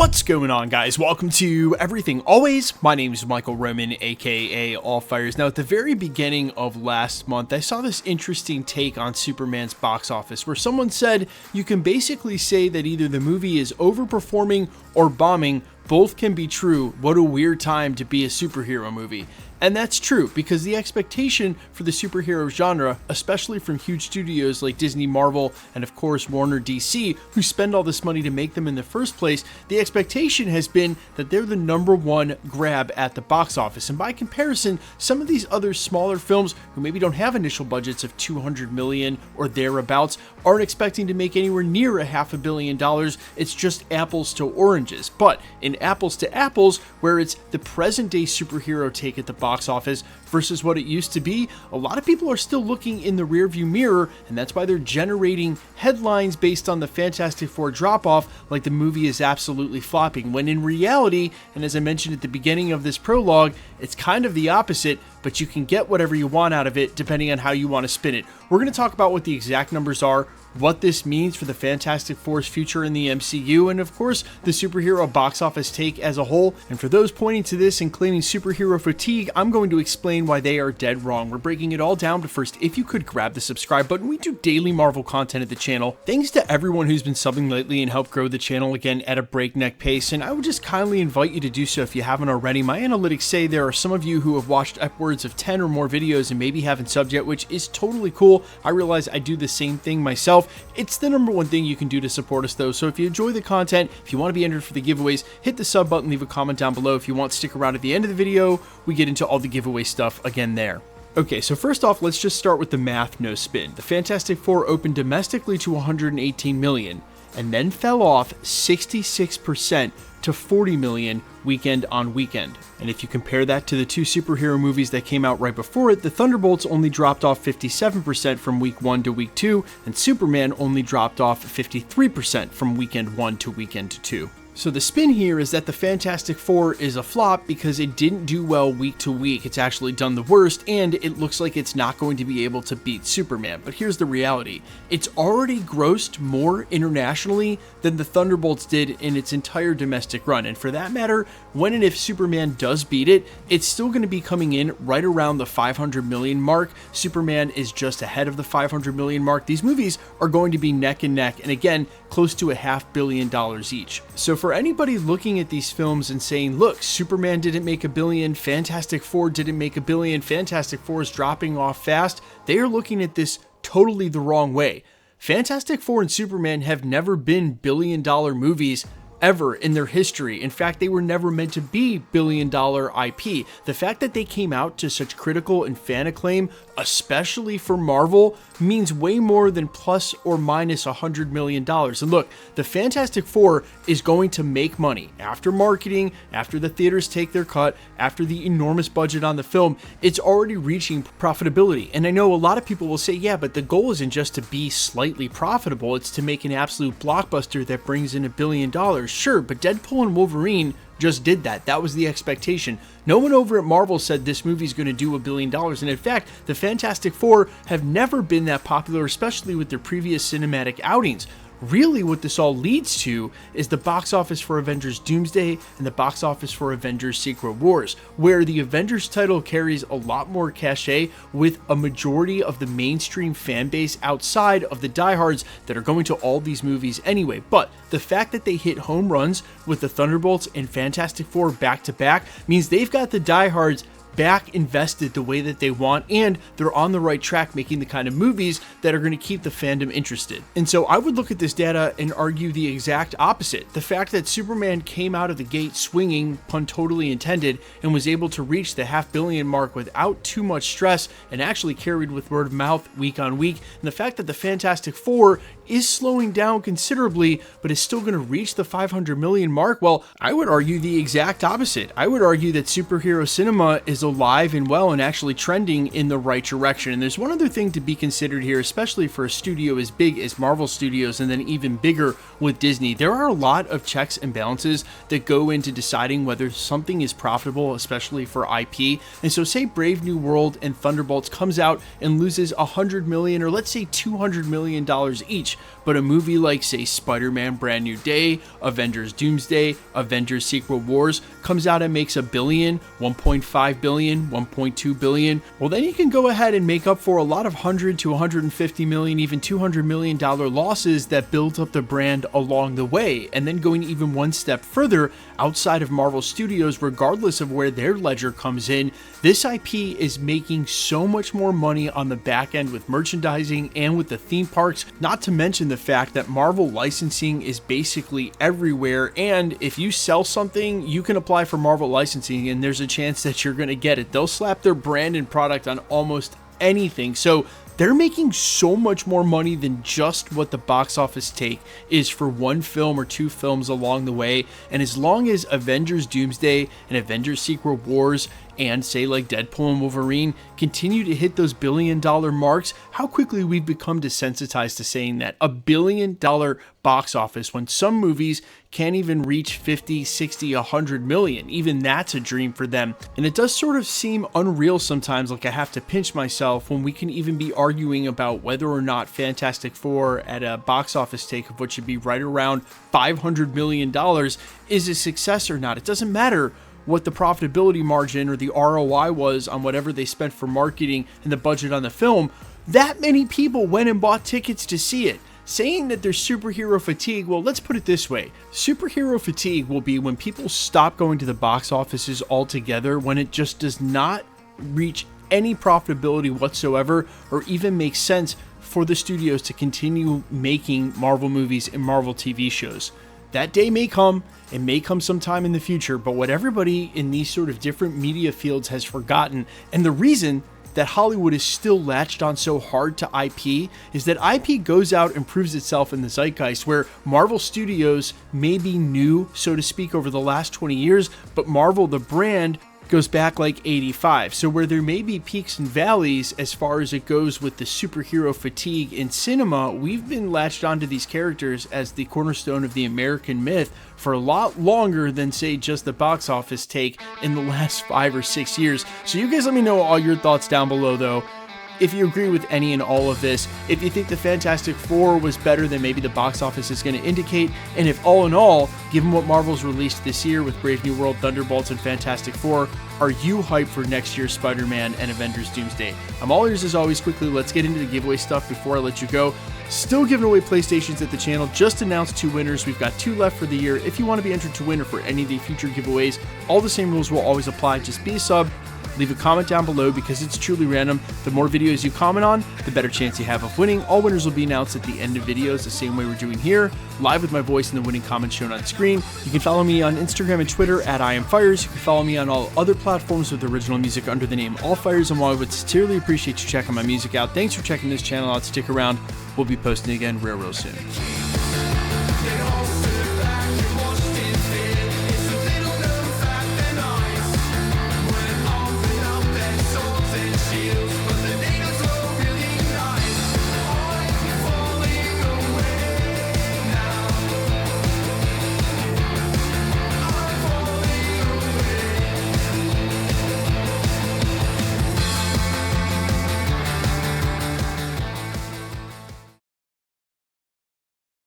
What's going on, guys? Welcome to Everything Always. My name is Michael Roman, aka Allfires. Now, at the very beginning of last month, I saw this interesting take on Superman's box office where someone said you can basically say that either the movie is overperforming or bombing. Both can be true. What a weird time to be a superhero movie. And that's true, because the expectation for the superhero genre, especially from huge studios like Disney, Marvel, and of course Warner DC, who spend all this money to make them in the first place, the expectation has been that they're the #1 grab at the box office. And by comparison, some of these other smaller films who maybe don't have initial budgets of $200 million or thereabouts aren't expecting to make anywhere near $500 million. It's just apples to oranges. But in apples to apples, where it's the present day superhero take at the box office versus what it used to be, a lot of people are still looking in the rearview mirror, and that's why they're generating headlines based on the Fantastic Four drop-off like the movie is absolutely flopping, when in reality, and as I mentioned at the beginning of this prologue, it's kind of the opposite, but you can get whatever you want out of it depending on how you want to spin it. We're going to talk about what the exact numbers are, what this means for the Fantastic Four's future in the MCU, and of course, the superhero box office take as a whole. And for those pointing to this and claiming superhero fatigue, I'm going to explain why they are dead wrong. We're breaking it all down, but first, if you could grab the subscribe button. We do daily Marvel content at the channel. Thanks to everyone who's been subbing lately and helped grow the channel again at a breakneck pace, and I would just kindly invite you to do so if you haven't already. My analytics say there are some of you who have watched upwards of 10 or more videos and maybe haven't subbed yet, which is totally cool. I realize I do the same thing myself. It's the #1 thing you can do to support us though, so if you enjoy the content, if you want to be entered for the giveaways, hit the sub button, leave a comment down below. If you want to stick around at the end of the video, we get into all the giveaway stuff again there. Okay, so first off, let's just start with the math, no spin. The Fantastic Four opened domestically to $118 million, and then fell off 66% to $40 million weekend on weekend. And if you compare that to the two superhero movies that came out right before it, the Thunderbolts only dropped off 57% from week 1 to week 2, and Superman only dropped off 53% from weekend 1 to weekend 2. So the spin here is that the Fantastic Four is a flop because it didn't do well week to week. It's actually done the worst, and it looks like it's not going to be able to beat Superman. But here's the reality. It's already grossed more internationally than the Thunderbolts did in its entire domestic run. And for that matter, when and if Superman does beat it, it's still going to be coming in right around the 500 million mark. Superman is just ahead of the 500 million mark. These movies are going to be neck and neck, and again, close to $500 million each. So for anybody looking at these films and saying, look, Superman didn't make $1 billion, Fantastic Four didn't make $1 billion, Fantastic Four is dropping off fast, they are looking at this totally the wrong way. Fantastic Four and Superman have never been billion-dollar movies ever in their history. In fact, they were never meant to be billion-dollar IP. The fact that they came out to such critical and fan acclaim, especially for Marvel, means way more than plus or minus $100 million. And look, the Fantastic Four is going to make money. After marketing, after the theaters take their cut, after the enormous budget on the film, it's already reaching profitability. And I know a lot of people will say, yeah, but the goal isn't just to be slightly profitable, it's to make an absolute blockbuster that brings in $1 billion. Sure, but Deadpool and Wolverine just did that. That was the expectation. No one over at Marvel said this movie's going to do $1 billion. And in fact, the Fantastic Four have never been that popular, especially with their previous cinematic outings. Really, what this all leads to is the box office for Avengers Doomsday and the box office for Avengers Secret Wars, where the Avengers title carries a lot more cachet with a majority of the mainstream fan base outside of the diehards that are going to all these movies anyway. But the fact that they hit home runs with the Thunderbolts and Fantastic Four back to back means they've got the diehards back invested the way that they want, and they're on the right track making the kind of movies that are going to keep the fandom interested. And so I would look at this data and argue the exact opposite. The fact that Superman came out of the gate swinging, pun totally intended, and was able to reach the $500 million mark without too much stress and actually carried with word of mouth week on week, and the fact that the Fantastic Four is slowing down considerably but is still going to reach the 500 million mark, well, I would argue the exact opposite. I would argue that superhero cinema is alive and well and actually trending in the right direction. And there's one other thing to be considered here, especially for a studio as big as Marvel Studios and then even bigger with Disney. There are a lot of checks and balances that go into deciding whether something is profitable, especially for IP. And so say Brave New World and Thunderbolts comes out and loses $100 million or let's say $200 million each. but a movie like, say, Spider-Man Brand New Day, Avengers Doomsday, Avengers Secret Wars comes out and makes $1 billion, $1.5 billion, $1.2 billion, well then you can go ahead and make up for a lot of $100 to $150 million, even $200 million losses that built up the brand along the way. And then going even one step further, outside of Marvel Studios, regardless of where their ledger comes in, this IP is making so much more money on the back end with merchandising and with the theme parks, not to mention the fact that Marvel licensing is basically everywhere, and if you sell something, you can apply for Marvel licensing and there's a chance that you're going to get it. They'll slap their brand and product on almost anything. So they're making so much more money than just what the box office take is for one film or two films along the way. And as long as Avengers Doomsday and Avengers Secret Wars and say like Deadpool and Wolverine continue to hit those $1 billion marks, how quickly we've become desensitized to saying that $1 billion box office when some movies can't even reach 50, 60, 100 million. Even that's a dream for them. And it does sort of seem unreal sometimes, like I have to pinch myself when we can even be arguing about whether or not Fantastic Four at a box office take of what should be right around $500 million is a success or not. It doesn't matter what the profitability margin or the ROI was on whatever they spent for marketing and the budget on the film. That many people went and bought tickets to see it. Saying that there's superhero fatigue, well, let's put it this way. Superhero fatigue will be when people stop going to the box offices altogether, when it just does not reach any profitability whatsoever or even make sense for the studios to continue making Marvel movies and Marvel TV shows. That day may come, it may come sometime in the future, but what everybody in these sort of different media fields has forgotten, and the reason that Hollywood is still latched on so hard to IP, is that IP goes out and proves itself in the zeitgeist, where Marvel Studios may be new, so to speak, over the last 20 years, but Marvel, the brand, goes back like 85. So where there may be peaks and valleys as far as it goes with the superhero fatigue in cinema, we've been latched onto these characters as the cornerstone of the American myth for a lot longer than, say, just the box office take in the last 5 or 6 years. So you guys let me know all your thoughts down below though. If you agree with any and all of this, if you think the Fantastic Four was better than maybe the box office is going to indicate, and if all in all, given what Marvel's released this year with Brave New World, Thunderbolts, and Fantastic Four, are you hyped for next year's Spider-Man and Avengers Doomsday? I'm all ears as always. Quickly, let's get into the giveaway stuff before I let you go. Still giving away PlayStations at the channel. Just announced 2 winners. We've got 2 left for the year. If you want to be entered to win or for any of the future giveaways, all the same rules will always apply. Just be a sub. Leave a comment down below because it's truly random. The more videos you comment on, the better chance you have of winning. All winners will be announced at the end of videos, the same way we're doing here, live with my voice and the winning comments shown on screen. You can follow me on Instagram and Twitter at IamFires. You can follow me on all other platforms with original music under the name All Fires. And while I would sincerely appreciate you checking my music out, thanks for checking this channel out. Stick around. We'll be posting again real soon.